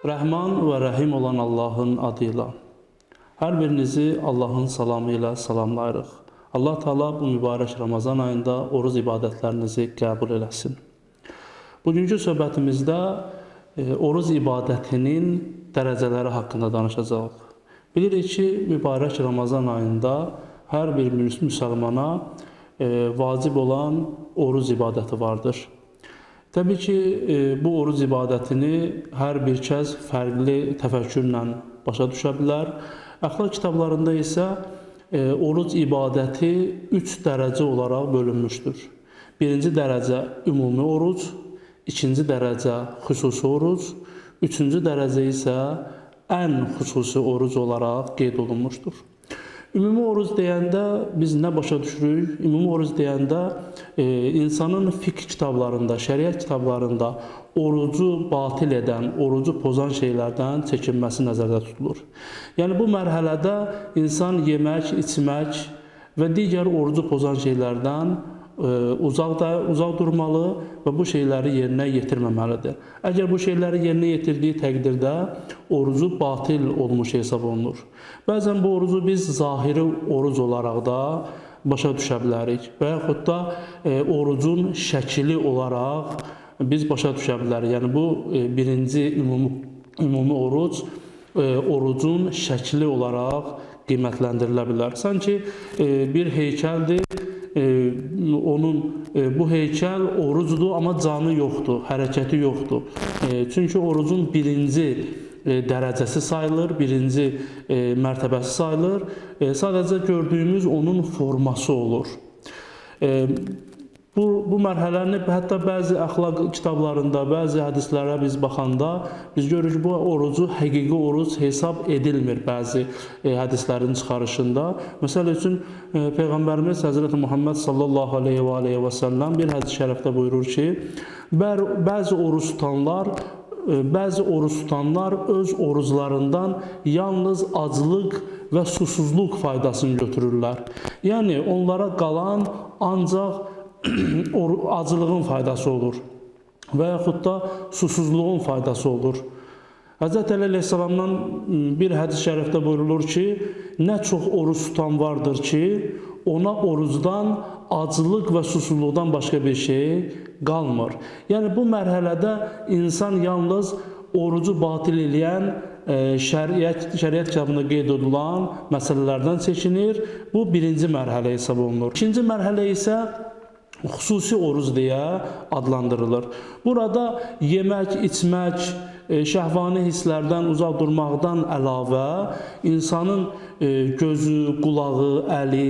Rəhman və Rəhim olan Allahın adıyla. Hər birinizi Allahın salamı ilə salamlayırıq. Allah Teala bu mübarək Ramazan ayında oruz ibadətlərinizi qəbul eləsin. Bugünkü söhbətimizdə oruz ibadətinin dərəcələri haqqında danışacağıq. Bilirik ki, mübarək Ramazan ayında hər bir müsəlmana vacib olan oruz ibadəti vardır. Təbii ki, bu oruz ibadətini hər bir kəs fərqli təfəkkürlə başa düşə bilər. Əxlaq kitablarında isə oruz ibadəti 3 dərəcə olaraq bölünmüşdür. Birinci dərəcə ümumi oruz, ikinci dərəcə xüsusi oruz, üçüncü dərəcə isə ən xüsusi oruz olaraq qeyd olunmuşdur. Ümumi oruz deyəndə biz nə başa düşürük? Ümumi oruz deyəndə insanın fiqh kitablarında, şəriət kitablarında orucu batil edən, orucu pozan şeylərdən çəkinməsi nəzərdə tutulur. Yəni bu mərhələdə insan yemək, içmək və digər orucu pozan şeylərdən uzaq durmalı və bu şeyləri yerinə yetirməməlidir. Əgər bu şeyləri yerinə yetirdiyi təqdirdə orucu batil olmuş hesab olunur. Bəzən bu orucu biz zahiri oruc olaraq da başa düşə bilərik və yaxud da orucun şəkili olaraq biz başa düşə bilərik. Yəni bu birinci ümumi oruc orucun şəkli olaraq qiymətləndirilə bilər. Sanki bir heykəldir. Bu heykəl orucdur, amma canı yoxdur, hərəkəti yoxdur. Çünki orucun birinci dərəcəsi sayılır, birinci mərtəbəsi sayılır. Sadəcə gördüyümüz onun forması olur. Bu mərhələni hətta bəzi əxlaq kitablarında, bəzi hədislərə biz baxanda biz görürük ki, bu orucu həqiqi oruc hesab edilmir bəzi hədislərin çıxarışında. Məsəl üçün, Peyğəmbərimiz Həzrəti Muhammed sallallahu aleyhi və səlləm bir hədis şərəfdə buyurur ki, bəzi oruç tutanlar öz oruclarından yalnız aclıq və susuzluq faydasını götürürlər. Yəni, onlara qalan ancaq acılığın faydası olur və yaxud da susuzluğun faydası olur. Həzrəti Əli əleyhissalamdan bir hədis şərəfdə buyurulur ki, nə çox oruç tutan vardır ki, ona orucdan acılıq və susuzluqdan başqa bir şey qalmır. Yəni bu mərhələdə insan yalnız orucu batil edən şəriət kitabında qeyd edilen məsələlərdən çəkinir. Bu birinci mərhələ hesab olunur. İkinci mərhələ isə xüsusi oruz deyə adlandırılır. Burada yemək, içmək, şəhvani hisslərdən uzaq durmaqdan əlavə insanın gözü, qulağı, əli,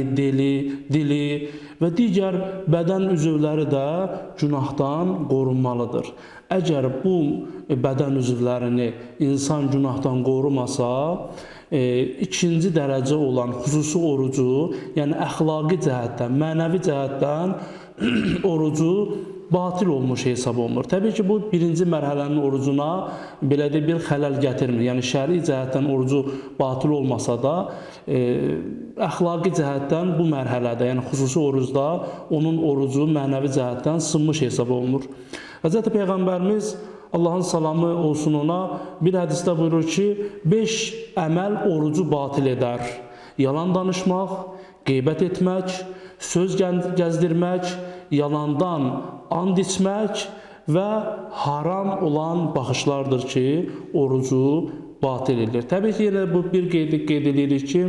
dili və digər bədən üzvləri də günahdan qorunmalıdır. Əgər bu bədən üzvlərini insan günahdan qorumasa, ikinci dərəcə olan xüsusi orucu, yəni əxlaqi cəhətdən, mənəvi cəhətdən orucu batil olmuş hesab olunur. Təbii ki, bu birinci mərhələnin orucuna belə də bir xələl gətirmir. Yəni şəri cəhətdən orucu batil olmasa da, əxlaqi cəhətdən bu mərhələdə, yəni xüsusi orucda onun orucu mənəvi cəhətdən sınmış hesab olunur. Həzrəti Peyğəmbərimiz Allahın salamı olsun ona bir hədisdə buyurur ki, 5 əməl orucu batil edər. Yalan danışmaq, qeybət etmək, söz gəzdirmək, yalandan and içmək və haram olan baxışlardır ki, orucu batil edir. Təbii ki, yenə bu bir qeyd edirik ki,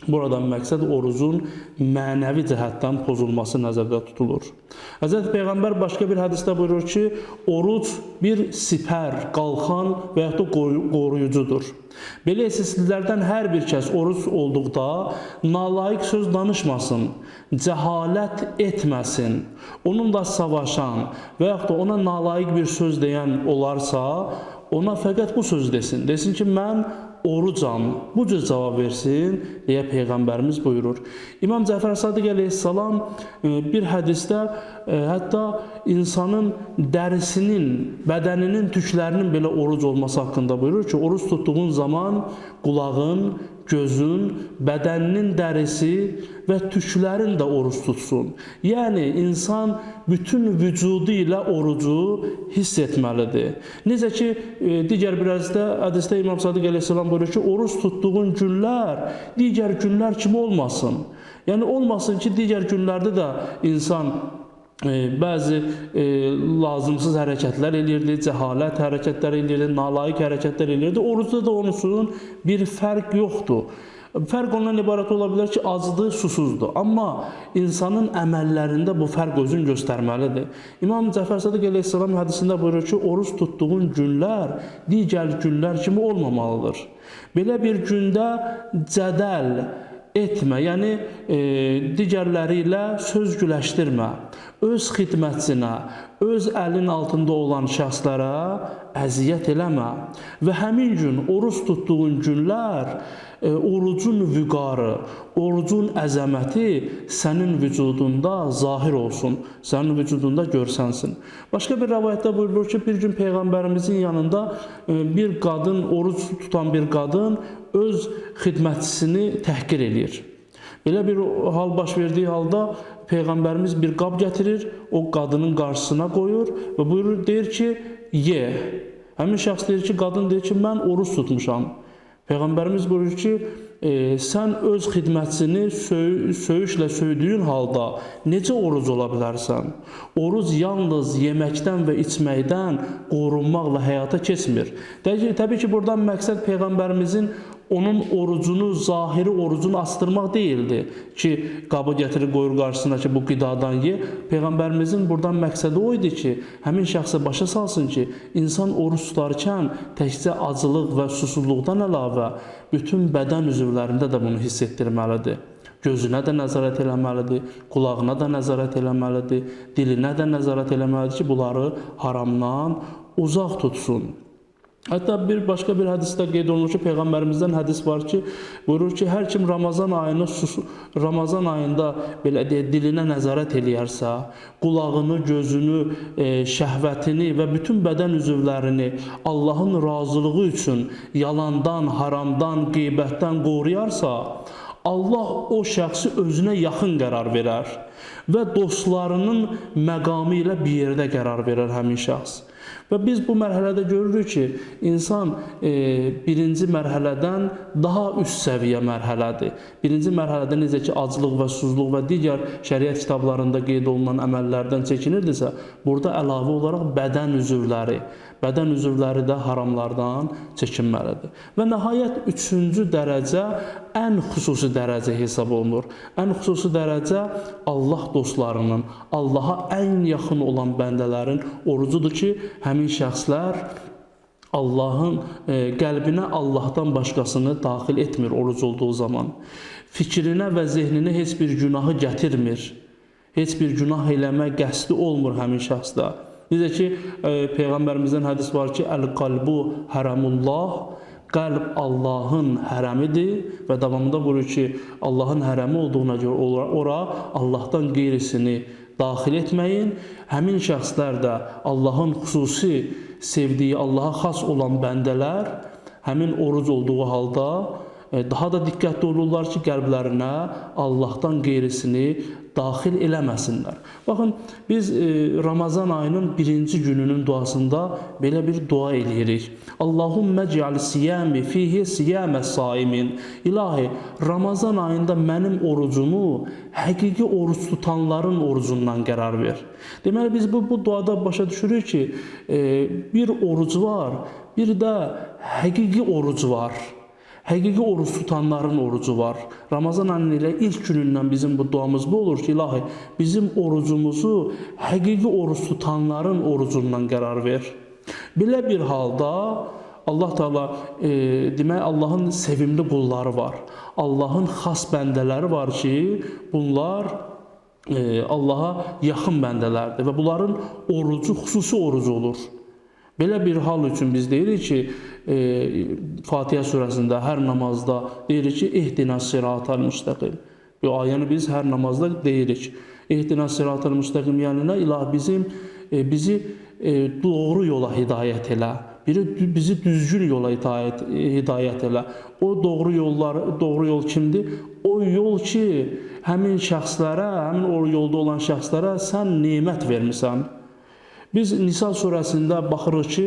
buradan məqsəd orucun mənəvi cəhətdən pozulması nəzərdə tutulur. Həzrəti Peyğəmbər başqa bir hədisdə buyurur ki, oruc bir sipər, qalxan və yaxud da qoruyucudur. Belə isə sizlərdən hər bir kəs oruc olduqda nalayiq söz danışmasın, cəhalət etməsin, onunla savaşan və yaxud da ona nalayiq bir söz deyən olarsa, ona fəqət bu söz desin. Desin ki, mən orucam, bu cür cavab versin, deyə Peyğəmbərimiz buyurur. İmam Cəfər Sadiq əleyhissalam bir hədisdə hətta insanın dərisinin, bədəninin, tüklərinin belə oruc olması haqqında buyurur ki, oruc tutduğun zaman qulağın gözün, bədəninin dərisi və tüklərin də oruç tutsun. Yəni, insan bütün vücudu ilə orucu hiss etməlidir. Necə ki, digər bir hədisdə İmam Sadiq əleyhissalam buyurur ki, oruç tutduğun günlər digər günlər kimi olmasın. Yəni, olmasın ki, digər günlərdə də insan bəzi lazımsız hərəkətlər eləyirdi, cəhalət hərəkətlər eləyirdi, nalayiq hərəkətlər eləyirdi. Orucda da onun bir fərq yoxdur. Fərq ondan ibarət ola bilər ki, acıdır, susuzdur. Amma insanın əməllərində bu fərq özünü göstərməlidir. İmam Cəfər Sadiq əleyhissalam hədisində buyurur ki, oruç tutduğun günlər digər günlər kimi olmamalıdır. Belə bir gündə cədəl etmə, yəni digərləri ilə söz güləşdirmə, öz xidmətçinə, öz əlin altında olan şəxslərə əziyyət eləmə və həmin gün oruç tutduğun günlər orucun vüqarı, orucun əzəməti sənin vücudunda zahir olsun, sənin vücudunda görsənsin. Başqa bir rəvayətdə buyurulur ki, bir gün Peyğəmbərimizin yanında bir qadın, oruc tutan bir qadın öz xidmətçisini təhqir edir. Belə bir hal baş verdiyi halda Peyğəmbərimiz bir qab gətirir, o qadının qarşısına qoyur və buyurur, deyir ki, ye. Həmin şəxs deyir ki, qadın deyir ki, mən oruç tutmuşam. Peyğəmbərimiz buyurur ki, sən öz xidmətçini söyüşlə söydüyün halda necə oruc ola bilərsən? Oruc yalnız yeməkdən və içməkdən qorunmaqla həyata keçmir. Təbii ki, buradan məqsəd Peyğəmbərimizin onun orucunu, zahiri orucunu astırmaq deyildi ki, qabı gətirir, qoyur qarşısına ki, bu qidadan ye. Peyğəmbərimizin buradan məqsədi o idi ki, həmin şəxsə başa salsın ki, insan oruc tutarkən təkcə acılıq və susuzluqdan əlavə bütün bədən üzvlərində də bunu hiss etdirməlidir. Gözünə də nəzarət eləməlidir, qulağına da nəzarət eləməlidir, dilinə də nəzarət eləməlidir ki, bunları haramdan uzaq tutsun. Hətta başqa bir hədisdə qeyd olunur ki, Peyğəmbərimizdən hədis var ki, buyurur ki, hər kim Ramazan ayında belə deyək, dilinə nəzarət eləyərsə, qulağını, gözünü, şəhvətini və bütün bədən üzvlərini Allahın razılığı üçün yalandan, haramdan, qeybətdən qoruyarsa, Allah o şəxsi özünə yaxın qərar verər və dostlarının məqamı ilə bir yerdə qərar verər həmin şəxs. Və biz bu mərhələdə görürük ki, insan birinci mərhələdən daha üst səviyyə mərhələdir. Birinci mərhələdə necə ki, aclıq və susuzluq və digər şəriət kitablarında qeyd olunan əməllərdən çəkinirdisə, burada əlavə olaraq bədən üzvləri də haramlardan çəkinməlidir. Və nəhayət üçüncü dərəcə ən xüsusi dərəcə hesab olunur. Ən xüsusi dərəcə Allah dostlarının, Allaha ən yaxın olan bəndələrin orucudur ki, həmin şəxslər Allahın qəlbinə Allahdan başqasını daxil etmir oruc olduğu zaman. Fikrinə və zehninə heç bir günahı gətirmir. Heç bir günah eləmə qəsdi olmur həmin şəxsdə. Necə ki, Peyğəmbərimizdən hədis var ki, Əl-qalbu hərəmullah, qəlb Allahın hərəmidir və davamında buyurur ki, Allahın hərəmi olduğuna görə ora Allahdan qeyrisini daxil etməyin. Həmin şəxslər də Allahın xüsusi sevdiyi, Allaha xas olan bəndələr həmin oruc olduğu halda daha da diqqətli olurlar ki, qəlblərinə Allahdan qeyrisini daxil eləməsinlər. Baxın, biz Ramazan ayının birinci gününün duasında belə bir dua eləyirik. Allahummə cəal siyami fihi siyaməs saimin. İlahi, Ramazan ayında mənim orucumu həqiqi oruc tutanların orucundan qərar ver. Deməli, biz bu duada başa düşürük ki, bir oruc var, bir də həqiqi oruc var. Həqiqi oruç tutanların orucu var. Ramazan ayının ilə ilk günündən bizim bu duamız bu olur ki, ilahi, bizim orucumuzu həqiqi oruç tutanların orucundan qərar ver. Belə bir halda Allah Teala demək, Allahın sevimli qulları var. Allahın xas bəndələri var ki, bunlar Allaha yaxın bəndələrdir və bunların orucu xüsusi orucu olur. Belə bir hal üçün biz deyirik ki, Fatihə surəsində hər namazda deyirik ki, İhdinas siratal müstəqim. Bu ayəni biz hər namazda deyirik. İhdinas siratal müstəqim, yəni nə? İlahi bizi doğru yola hidayət elə. bizi düzgün yola hidayət elə. O doğru yol kimdir? O yol ki, həmin şəxslərə, həmin o yolda olan şəxslərə sən nemət vermisən. Biz Nisa surəsində baxırıq ki,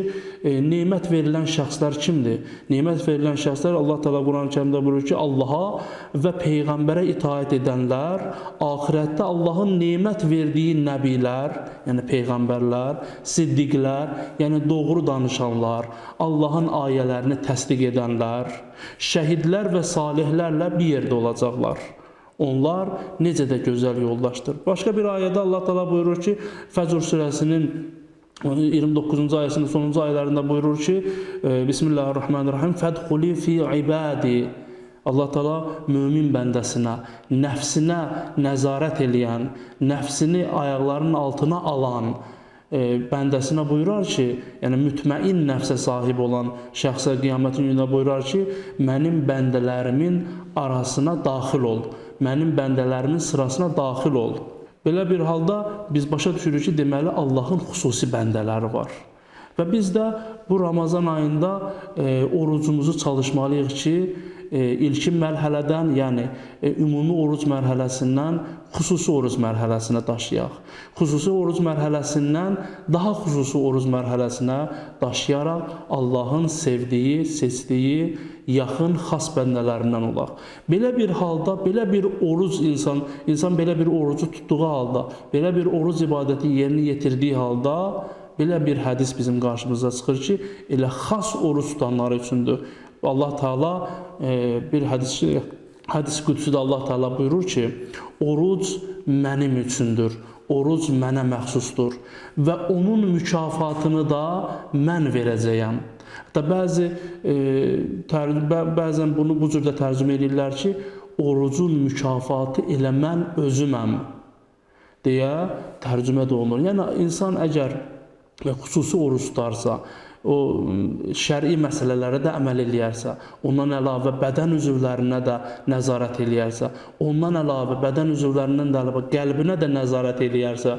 nemət verilən şəxslər kimdir? Nemət verilən şəxslər Allah Teala Quran-Kərimdə buyurur ki, Allaha və Peyğəmbərə itaət edənlər, axirətdə Allahın nemət verdiyi nəbilər, yəni Peyğəmbərlər, siddiqlər, yəni doğru danışanlar, Allahın ayələrini təsdiq edənlər, şəhidlər və salihlərlə bir yerdə olacaqlar. Onlar necə də gözəl yoldaşdır. Başqa bir ayədə Allah Teala buyurur ki, Fəcr surəsinin 29-cu ayəsinin sonuncu ayələrində buyurur ki, Bismillahirrahmanirrahim, Fədxuli fi ibadi. Allah Teala mömin bəndəsinə, nəfsinə nəzarət eləyən, nəfsini ayaqlarının altına alan bəndəsinə buyurar ki, yəni mütməin nəfsə sahib olan şəxsə qiyamətin günündə buyurar ki, mənim bəndələrimin arasına daxil ol, mənim bəndələrimin sırasına daxil ol. Belə bir halda biz başa düşürük ki, deməli Allahın xüsusi bəndələri var. Və biz də bu Ramazan ayında orucumuzu çalışmalıyıq ki, ilkin mərhələdən, yəni ümumi oruc mərhələsindən xüsusi oruc mərhələsinə daşıyaq. Xüsusi oruc mərhələsindən daha xüsusi oruc mərhələsinə daşıyaraq Allahın sevdiyi, seçdiyi, yaxın, xas bəndələrindən olaq. Belə bir halda, belə bir oruc insan belə bir orucu tutduğu halda, belə bir oruc ibadəti yerinə yetirdiyi halda, belə bir hədis bizim qarşımıza çıxır ki, elə xas oruc tutanları üçündür. Allah Teala bir hədis qüdsüdə Allah Teala buyurur ki, oruc mənim üçündür, oruc mənə məxsusdur və onun mükafatını da mən verəcəyəm. Hətta bəzən bunu bu cürdə tərcümə edirlər ki, orucun mükafatı elə mən özüməm deyə tərcümə də olunur. Yəni, insan əgər xüsusi oruc tutarsa, o şəri məsələlərə də əməl eləyərsə, ondan əlavə bədən üzvlərinə də nəzarət eləyərsə, ondan əlavə bədən üzvlərindən də əlavə qəlbinə də nəzarət eləyərsə,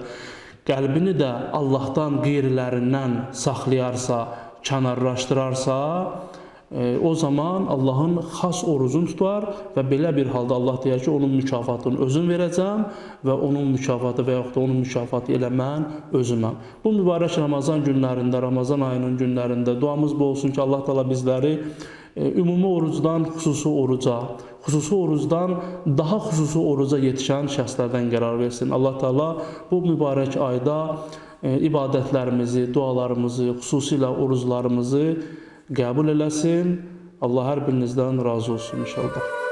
qəlbini də Allahdan qeyrilərindən saxlayarsa, kənarlaşdırarsa, o zaman Allahın xas orucunu tutar və belə bir halda Allah deyər ki, onun mükafatını özüm verəcəm və onun mükafatı və yaxud da onun mükafatı elə mən özüməm. Bu mübarək Ramazan günlərində, Ramazan ayının günlərində duamız bu olsun ki, Allah Teala bizləri ümumi orucdan xüsusi oruca, xüsusi orucdan daha xüsusi oruca yetişən şəxslərdən qərar versin. Allah Teala bu mübarək ayda ibadətlərimizi, dualarımızı, xüsusilə oruclarımızı qəbul eləsin. Allah hər birinizdən razı olsun inşallah.